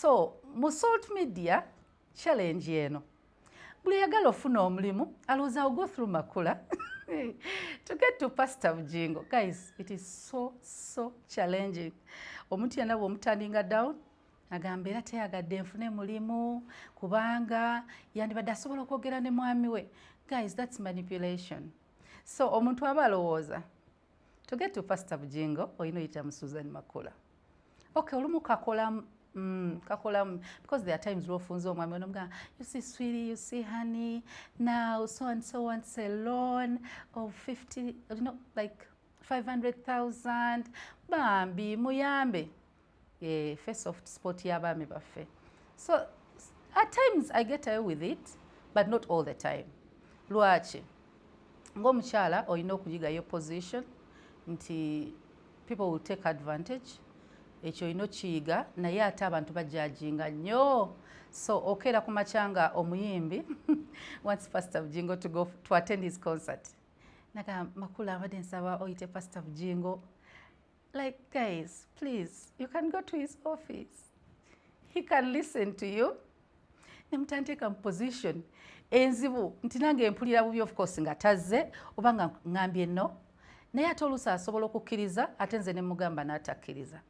So mu Salt Media challenge eno buli yagala ofuna omulimu alowooza I'll go through Makula to get to Pastor Bugingo. Guys, it is so challenging. Omuntu yenna bw'omutandinga down agamba era teyagadde nfune mulimu kubanga yandibadde asobola okwogera ne mwami we. Guys, that's manipulation. So omuntu aba alowooza to get to Pastor Bugingo olina oyita mu Susan Makula. Okay, olumu kakolamu because there are times lwofunza omwami onomugamba, you see sweetie, you see honey, now so and so wants a loan of 50, like 500,000. Bambi muyambe. Face of sport y'abaami baffe. So at times I get away with it, but not all the time. Lwaki ng'omukyala olina okuyigayo position nti people will take advantage. Ekyo olina okiyiga naye ate abantu bajajinga nnyo. So okeera ku makyanga omuyimbi wants Pastor Bugingo to go to attend his concert. Naga Makula abadde nsaba oyite Pastor Bugingo. Like, guys, please, you can go to his office. He can listen to you. Nemutandika mu position enzibu nti nange mpulira bubi, of course nga tazze oba nga ngambye no, naye ate oluusi asobola okukkiriza ate nze ne mugamba n'atakkiriza.